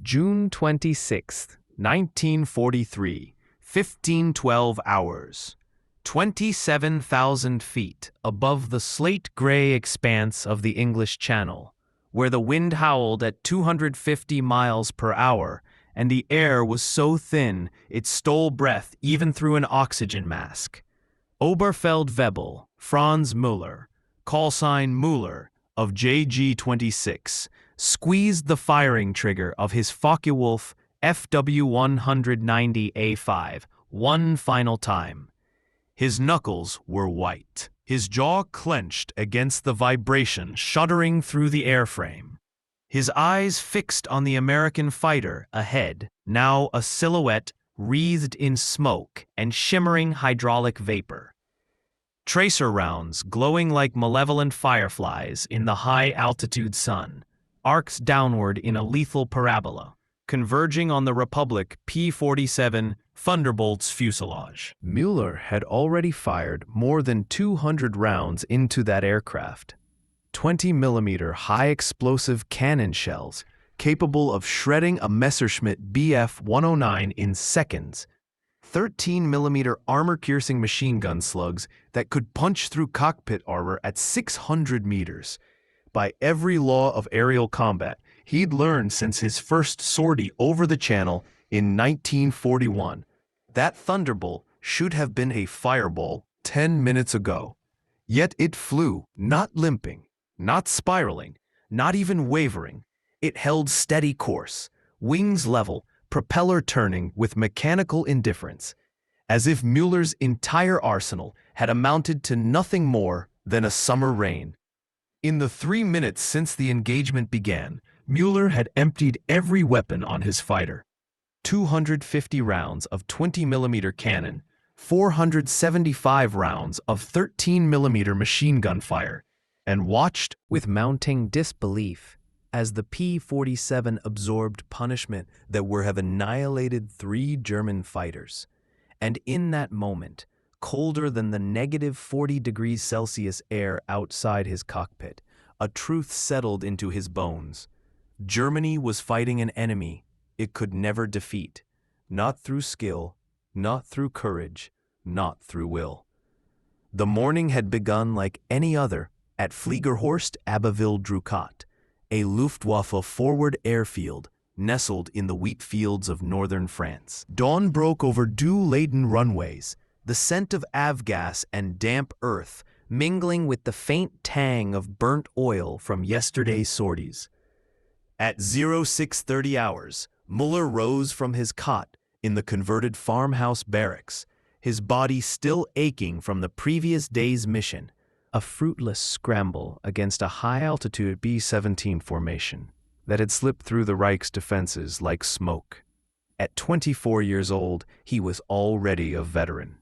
June 26, 1943, 1512 hours. 27,000 feet above the slate-gray expanse of the English Channel, where the wind howled at 250 miles per hour and the air was so thin it stole breath even through an oxygen mask. Oberfeldwebel Franz Müller, callsign Müller, of JG-26, squeezed the firing trigger of his Focke-Wulf FW-190A5 one final time. His knuckles were white, his jaw clenched against the vibration shuddering through the airframe. His eyes fixed on the American fighter ahead, now a silhouette wreathed in smoke and shimmering hydraulic vapor. Tracer rounds, glowing like malevolent fireflies in the high-altitude sun, arcs downward in a lethal parabola, converging on the Republic P-47 Thunderbolt's fuselage. Müller had already fired more than 200 rounds into that aircraft. 20mm high-explosive cannon shells capable of shredding a Messerschmitt Bf-109 in seconds. 13mm armor-piercing machine gun slugs that could punch through cockpit armor at 600 meters. By every law of aerial combat he'd learned since his first sortie over the Channel in 1941, that Thunderbolt should have been a fireball 10 minutes ago. Yet it flew, not limping, not spiraling, not even wavering. It held steady course, wings level, propeller turning with mechanical indifference, as if Müller's entire arsenal had amounted to nothing more than a summer rain. In the 3 minutes since the engagement began, Müller had emptied every weapon on his fighter. 250 rounds of 20mm cannon, 475 rounds of 13mm machine gun fire, and watched with mounting disbelief as the P-47 absorbed punishment that would have annihilated 3 German fighters. And in that moment, colder than the -40°C air outside his cockpit, a truth settled into his bones. Germany was fighting an enemy it could never defeat, not through skill, not through courage, not through will. The morning had begun like any other at Fliegerhorst Abbeville-Drucott, a Luftwaffe forward airfield nestled in the wheat fields of northern France. Dawn broke over dew-laden runways, the scent of avgas and damp earth mingling with the faint tang of burnt oil from yesterday's sorties. At 0630 hours, Müller rose from his cot in the converted farmhouse barracks, his body still aching from the previous day's mission, a fruitless scramble against a high-altitude B-17 formation that had slipped through the Reich's defenses like smoke. At 24 years old, he was already a veteran.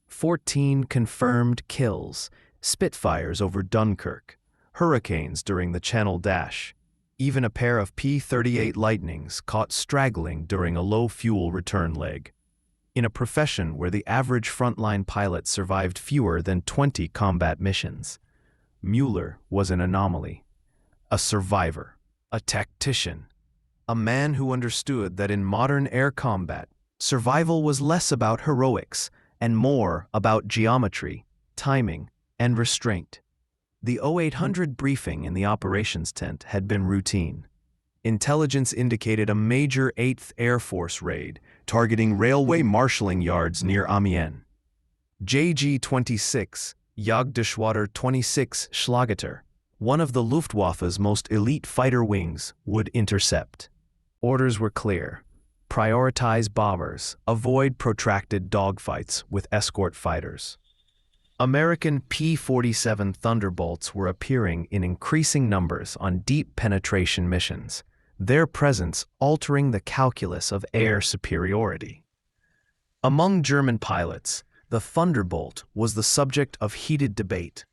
14 confirmed kills, Spitfires over Dunkirk, hurricanes during the Channel Dash, even a pair of P-38 Lightnings caught straggling during a low-fuel return leg. In a profession where the average frontline pilot survived fewer than 20 combat missions, Müller was an anomaly, a survivor, a tactician, a man who understood that in modern air combat, survival was less about heroics and more about geometry, timing, and restraint. The 0800 briefing in the operations tent had been routine. Intelligence indicated a major 8th Air Force raid targeting railway marshalling yards near Amiens. JG-26, Jagdgeschwader 26 Schlageter, one of the Luftwaffe's most elite fighter wings, would intercept. Orders were clear. Prioritize bombers, avoid protracted dogfights with escort fighters. American P-47 Thunderbolts were appearing in increasing numbers on deep penetration missions, their presence altering the calculus of air superiority. Among German pilots, the Thunderbolt was the subject of heated debate.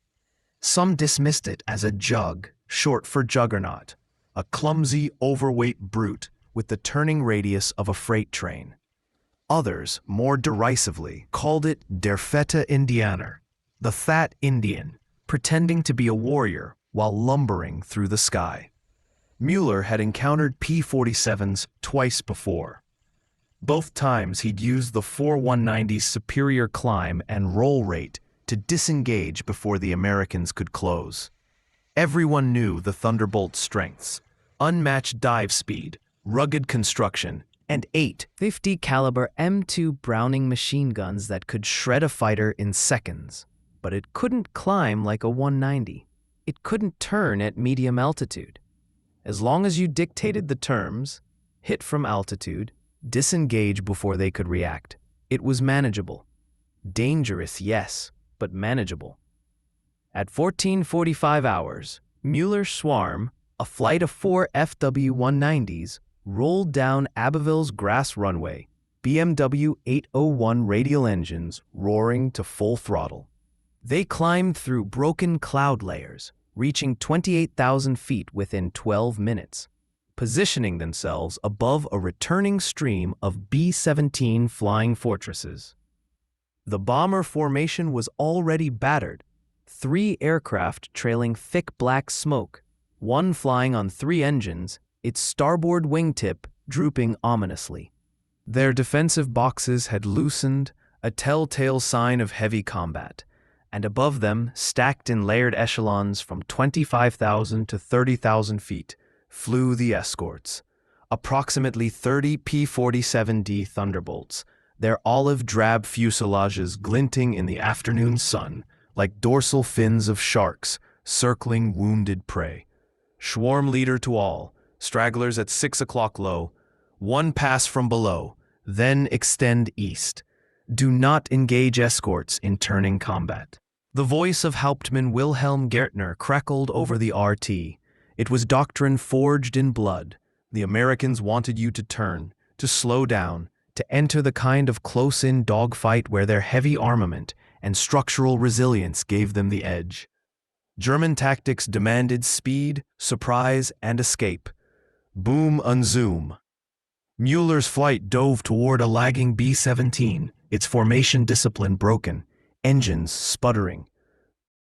Some dismissed it as a jug, short for juggernaut, a clumsy, overweight brute with the turning radius of a freight train. Others, more derisively, called it Der fette Indianer, the fat Indian, pretending to be a warrior while lumbering through the sky. Mueller had encountered P-47s twice before. Both times he'd used the 4-190's superior climb and roll rate to disengage before the Americans could close. Everyone knew the Thunderbolt's strengths: unmatched dive speed, rugged construction, and 8.50 caliber M2 Browning machine guns that could shred a fighter in seconds. But it couldn't climb like a 190. It couldn't turn at medium altitude. As long as you dictated the terms, hit from altitude, disengage before they could react, it was manageable. Dangerous, yes, but manageable. At 14:45 hours, Mueller's swarm, a flight of 4 FW-190s, rolled down Abbeville's grass runway, BMW 801 radial engines roaring to full throttle. They climbed through broken cloud layers, reaching 28,000 feet within 12 minutes, positioning themselves above a returning stream of B-17 flying fortresses. The bomber formation was already battered, 3 aircraft trailing thick black smoke, one flying on 3 engines, its starboard wingtip drooping ominously. Their defensive boxes had loosened, a telltale sign of heavy combat, and above them, stacked in layered echelons from 25,000 to 30,000 feet, flew the escorts. Approximately 30 P-47D Thunderbolts, their olive-drab fuselages glinting in the afternoon sun like dorsal fins of sharks circling wounded prey. Swarm leader to all, stragglers at 6 o'clock low, one pass from below, then extend east. Do not engage escorts in turning combat. The voice of Hauptmann Wilhelm Gertner crackled over the RT. It was doctrine forged in blood. The Americans wanted you to turn, to slow down, to enter the kind of close-in dogfight where their heavy armament and structural resilience gave them the edge. German tactics demanded speed, surprise, and escape. Boom and zoom. Mueller's flight dove toward a lagging B-17, its formation discipline broken, engines sputtering.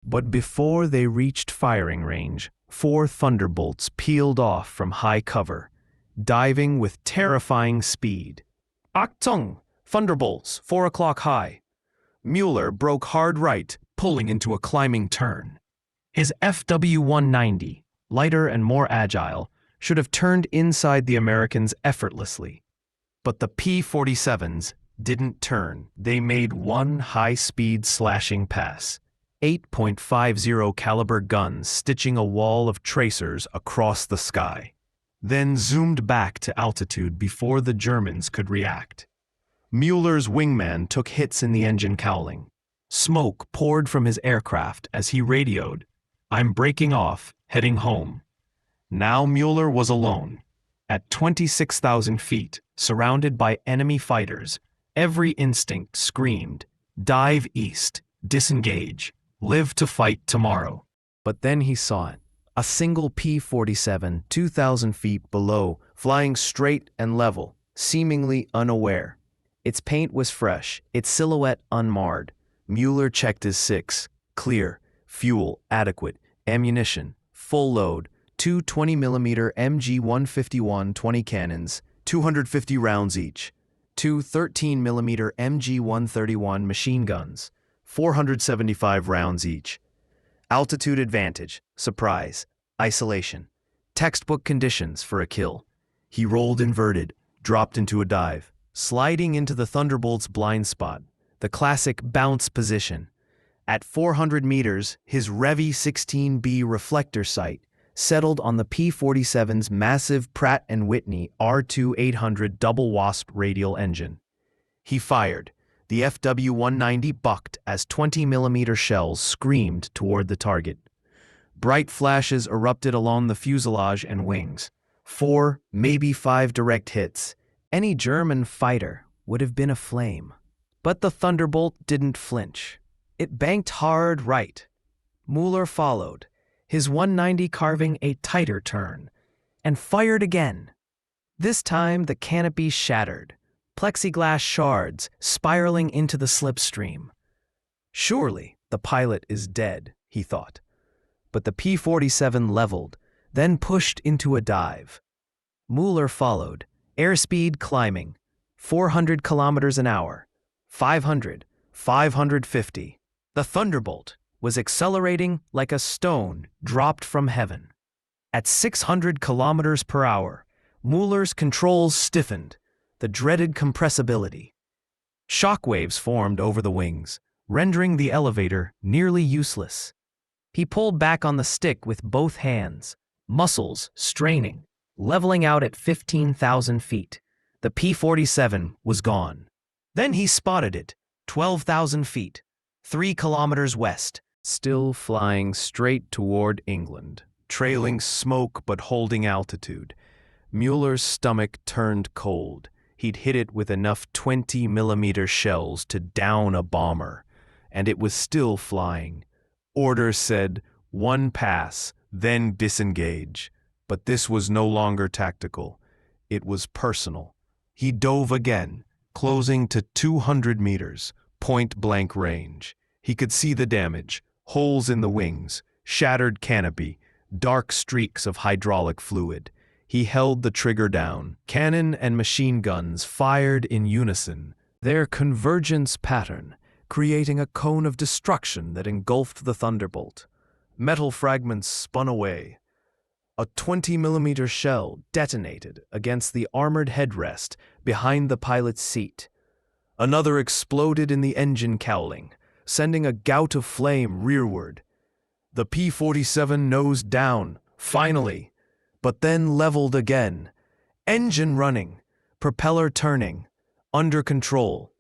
But before they reached firing range, 4 Thunderbolts peeled off from high cover, diving with terrifying speed. Achtung! Thunderbolts, 4 o'clock high. Mueller broke hard right, pulling into a climbing turn. His FW-190, lighter and more agile, should have turned inside the Americans effortlessly. But the P-47s didn't turn. They made one high-speed slashing pass, 8.50 caliber guns stitching a wall of tracers across the sky, then zoomed back to altitude before the Germans could react. Mueller's wingman took hits in the engine cowling. Smoke poured from his aircraft as he radioed, "I'm breaking off, heading home." Now Mueller was alone. At 26,000 feet, surrounded by enemy fighters, every instinct screamed, "Dive east, disengage, live to fight tomorrow." But then he saw it. A single P-47, 2,000 feet below, flying straight and level, seemingly unaware. Its paint was fresh, its silhouette unmarred. Mueller checked his 6. Clear, fuel adequate, ammunition, full load, 2 20mm MG-151 20 cannons, 250 rounds each, 2 13mm MG-131 machine guns, 475 rounds each. Altitude advantage, surprise, isolation, textbook conditions for a kill. He rolled inverted, dropped into a dive, sliding into the Thunderbolt's blind spot, the classic bounce position. At 400 meters, his Revy 16B reflector sight settled on the P-47's massive Pratt & Whitney R2-800 double wasp radial engine. He fired. The FW-190 bucked as 20mm shells screamed toward the target. Bright flashes erupted along the fuselage and wings. 4, maybe 5 direct hits. Any German fighter would have been aflame. But the Thunderbolt didn't flinch. It banked hard right. Mueller followed, his 190 carving a tighter turn, and fired again. This time the canopy shattered, plexiglass shards spiraling into the slipstream. Surely the pilot is dead, he thought. But the P-47 leveled, then pushed into a dive. Mueller followed, airspeed climbing, 400 kilometers an hour, 500, 550. The Thunderbolt was accelerating like a stone dropped from heaven. At 600 kilometers per hour, Mueller's controls stiffened, the dreaded compressibility. Shockwaves formed over the wings, rendering the elevator nearly useless. He pulled back on the stick with both hands, muscles straining, leveling out at 15,000 feet. The P-47 was gone. Then he spotted it, 12,000 feet, 3 kilometers west, still flying straight toward England, trailing smoke but holding altitude. Mueller's stomach turned cold. He'd hit it with enough 20-millimeter shells to down a bomber, and it was still flying. Order said, 1 pass, then disengage. But this was no longer tactical. It was personal. He dove again, closing to 200 meters, point-blank range. He could see the damage, holes in the wings, shattered canopy, dark streaks of hydraulic fluid. He held the trigger down. Cannon and machine guns fired in unison, their convergence pattern creating a cone of destruction that engulfed the Thunderbolt. Metal fragments spun away. A 20-millimeter shell detonated against the armored headrest behind the pilot's seat. Another exploded in the engine cowling, sending a gout of flame rearward. The P-47 nosed down, finally, but then leveled again. Engine running, propeller turning, under control.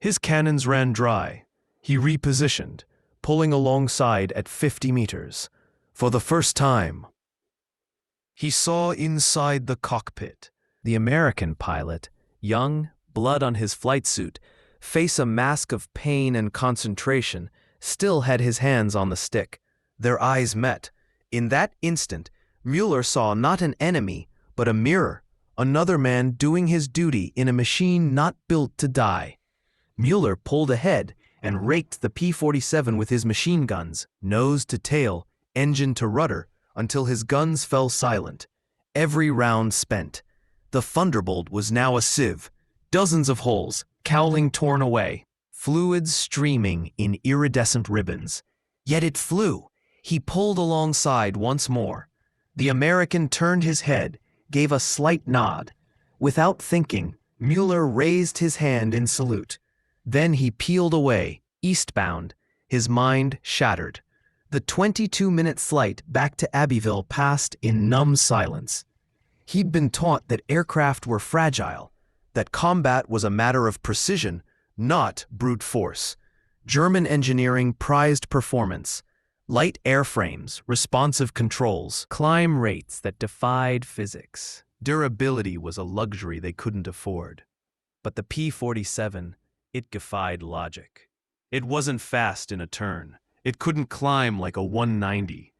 His cannons ran dry. He repositioned, pulling alongside at 50 meters. For the first time, he saw inside the cockpit. The American pilot, young, blood on his flight suit, face a mask of pain and concentration, still had his hands on the stick. Their eyes met. In that instant, Mueller saw not an enemy, but a mirror, another man doing his duty in a machine not built to die. Mueller pulled ahead and raked the P-47 with his machine guns, nose to tail, engine to rudder, until his guns fell silent. Every round spent. The Thunderbolt was now a sieve, dozens of holes, cowling torn away, fluids streaming in iridescent ribbons. Yet it flew. He pulled alongside once more. The American turned his head, gave a slight nod. Without thinking, Mueller raised his hand in salute. Then he peeled away, eastbound, his mind shattered. The 22-minute flight back to Abbeville passed in numb silence. He'd been taught that aircraft were fragile, that combat was a matter of precision, not brute force. German engineering prized performance. Light airframes, responsive controls, climb rates that defied physics. Durability was a luxury they couldn't afford. But the P-47, it defied logic. It wasn't fast in a turn. It couldn't climb like a 190.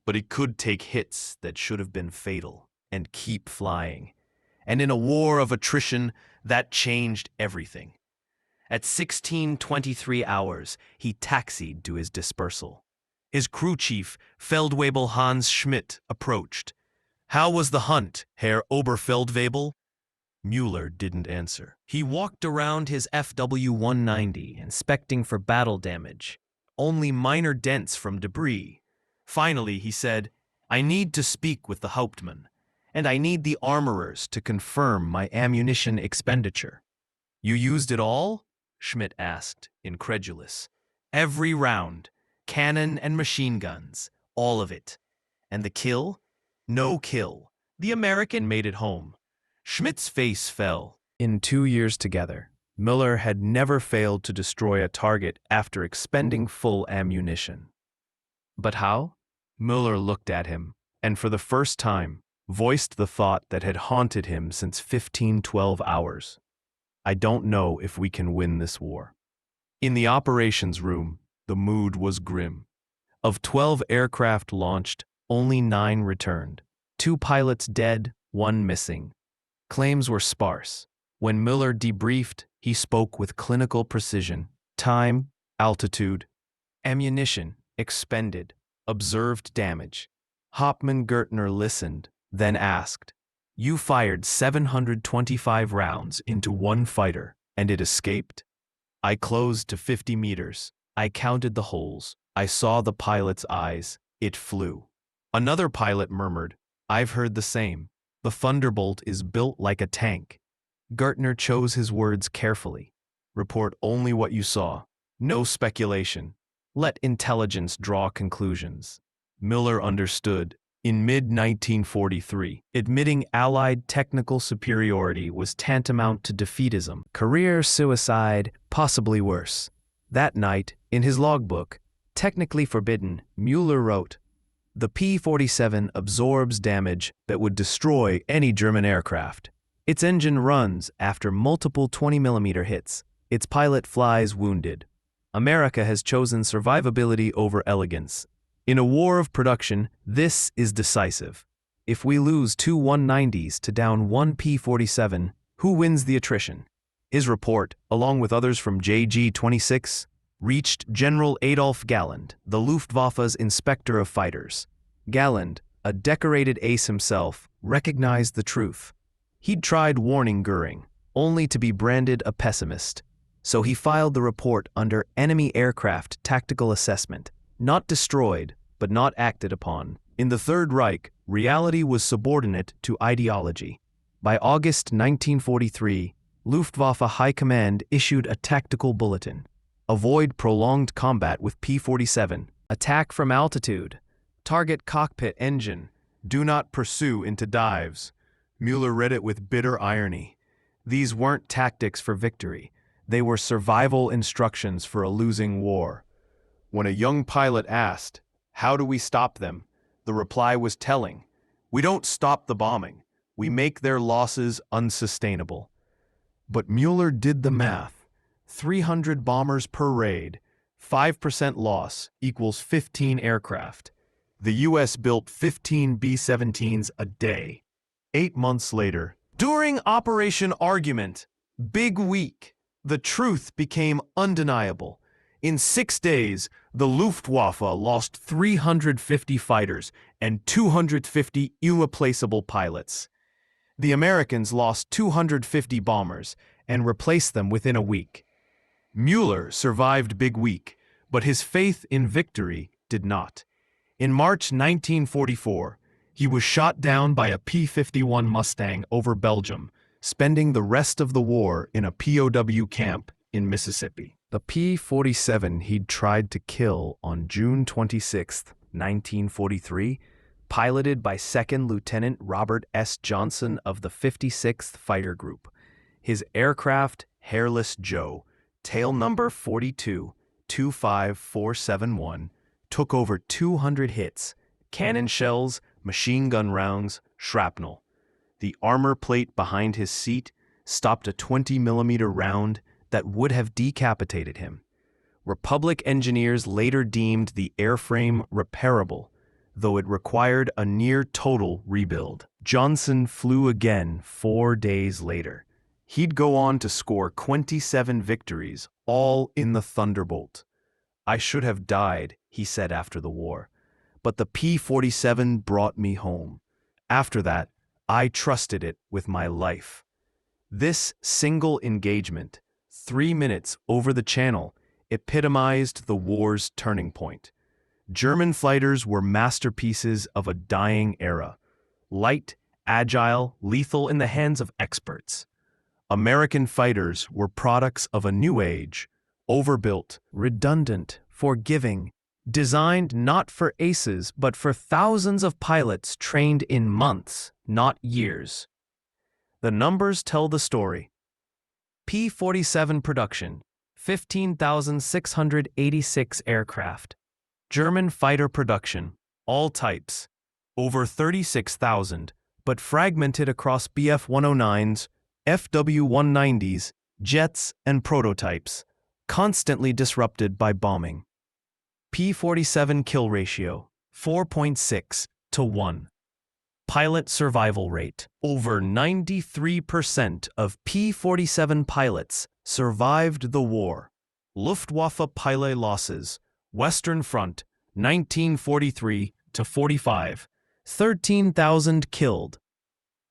But it could take hits that should have been fatal and keep flying. And in a war of attrition, that changed everything. At 16:23 hours, he taxied to his dispersal. His crew chief, Feldwebel Hans Schmidt, approached. "How was the hunt, Herr Oberfeldwebel?" Mueller didn't answer. He walked around his FW-190, inspecting for battle damage. Only minor dents from debris. Finally, he said, "I need to speak with the Hauptmann, and I need the armorers to confirm my ammunition expenditure." "You used it all?" Schmidt asked, incredulous. "Every round. Cannon and machine guns. All of it. And the kill? No kill. The American made it home." Schmidt's face fell. In 2 years together, Mueller had never failed to destroy a target after expending full ammunition. But how? Mueller looked at him, and for the first time, voiced the thought that had haunted him since 1512 hours. "I don't know if we can win this war." In the operations room, the mood was grim. Of 12 aircraft launched, only 9 returned. 2 pilots dead, 1 missing. Claims were sparse. When Mueller debriefed, he spoke with clinical precision. Time, altitude, ammunition expended, observed damage. Hauptmann Gertner listened, then asked, "You fired 725 rounds into one fighter, and it escaped?" I closed to 50 meters. I counted the holes. I saw the pilot's eyes. It flew. Another pilot murmured, "I've heard the same. The Thunderbolt is built like a tank." Gertner chose his words carefully. "Report only what you saw. No speculation. Let intelligence draw conclusions." Miller understood. In mid-1943, admitting Allied technical superiority was tantamount to defeatism, career suicide, possibly worse. That night, in his logbook, technically forbidden, Mueller wrote, "The P-47 absorbs damage that would destroy any German aircraft. Its engine runs after multiple 20mm hits. Its pilot flies wounded. America has chosen survivability over elegance. In a war of production, this is decisive. If we lose two 190s to down one P-47, who wins the attrition?" His report, along with others from JG-26, reached General Adolf Galland, the Luftwaffe's inspector of fighters. Galland, a decorated ace himself, recognized the truth. He'd tried warning Göring, only to be branded a pessimist. So he filed the report under enemy aircraft tactical assessment. Not destroyed, but not acted upon. In the Third Reich, reality was subordinate to ideology. By August 1943, Luftwaffe High Command issued a tactical bulletin. Avoid prolonged combat with P-47. Attack from altitude. Target cockpit engine. Do not pursue into dives. Mueller read it with bitter irony. These weren't tactics for victory. They were survival instructions for a losing war. When a young pilot asked, "How do we stop them?" the reply was telling. "We don't stop the bombing. We make their losses unsustainable." But Mueller did the math. 300 bombers per raid, 5% loss equals 15 aircraft. The U.S. built 15 B-17s a day. 8 months later, during Operation Argument, Big Week, the truth became undeniable. In 6 days, the Luftwaffe lost 350 fighters and 250 irreplaceable pilots. The Americans lost 250 bombers and replaced them within a week. Mueller survived Big Week, but his faith in victory did not. In March 1944, he was shot down by a P-51 Mustang over Belgium, spending the rest of the war in a POW camp in Mississippi. The P-47 he'd tried to kill on June 26, 1943, piloted by 2nd Lieutenant Robert S. Johnson of the 56th Fighter Group. His aircraft, Hairless Joe, tail number 4225471, took over 200 hits, cannon shells, machine gun rounds, shrapnel. The armor plate behind his seat stopped a 20mm round that would have decapitated him. Republic engineers later deemed the airframe repairable, though it required a near-total rebuild. Johnson flew again 4 days later. He'd go on to score 27 victories, all in the Thunderbolt. "I should have died," he said after the war, "but the P-47 brought me home. After that, I trusted it with my life." This single engagement, 3 minutes over the channel, epitomized the war's turning point. German fighters were masterpieces of a dying era. Light, agile, lethal in the hands of experts. American fighters were products of a new age, overbuilt, redundant, forgiving, designed not for aces but for thousands of pilots trained in months, not years. The numbers tell the story. P-47 production, 15,686 aircraft. German fighter production, all types, over 36,000, but fragmented across Bf-109s, FW-190s, jets, and prototypes, constantly disrupted by bombing. P-47 kill ratio, 4.6 to 1. Pilot survival rate. Over 93% of P-47 pilots survived the war. Luftwaffe pilot losses. Western Front, 1943 to 45. 13,000 killed.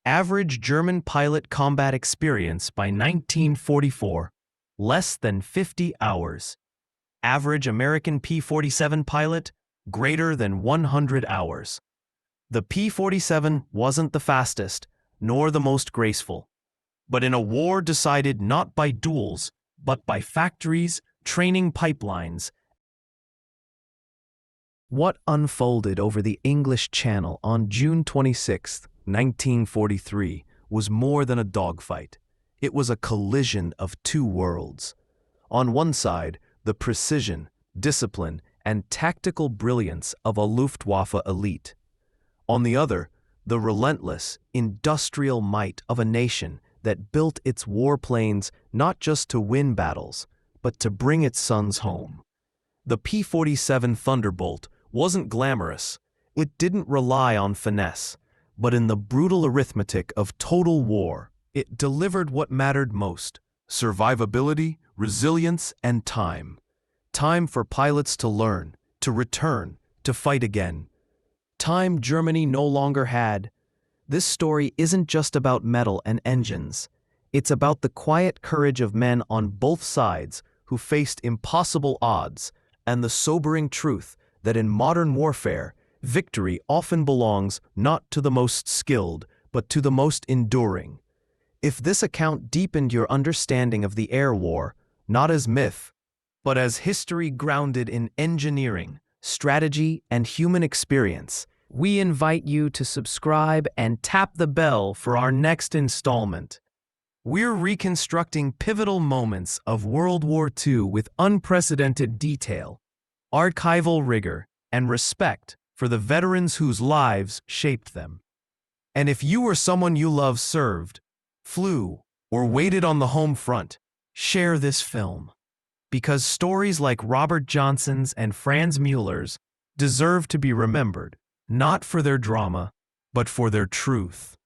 Average German pilot combat experience by 1944, less than 50 hours. Average American P-47 pilot, greater than 100 hours. The P-47 wasn't the fastest, nor the most graceful. But in a war decided not by duels, but by factories, training pipelines. What unfolded over the English Channel on June 26, 1943, was more than a dogfight. It was a collision of two worlds. On one side, the precision, discipline, and tactical brilliance of a Luftwaffe elite. On the other, the relentless, industrial might of a nation that built its warplanes not just to win battles, but to bring its sons home. The P-47 Thunderbolt wasn't glamorous. It didn't rely on finesse, but in the brutal arithmetic of total war, it delivered what mattered most: survivability, resilience, and time. Time for pilots to learn, to return, to fight again. Time Germany no longer had. This story isn't just about metal and engines. It's about the quiet courage of men on both sides who faced impossible odds, and the sobering truth that in modern warfare, victory often belongs not to the most skilled, but to the most enduring. If this account deepened your understanding of the air war, not as myth, but as history grounded in engineering, strategy, and human experience, we invite you to subscribe and tap the bell for our next installment. We're reconstructing pivotal moments of World War II with unprecedented detail, archival rigor, and respect for the veterans whose lives shaped them. And if you or someone you love served, flew, or waited on the home front, share this film. Because stories like Robert Johnson's and Franz Mueller's deserve to be remembered, not for their drama, but for their truth.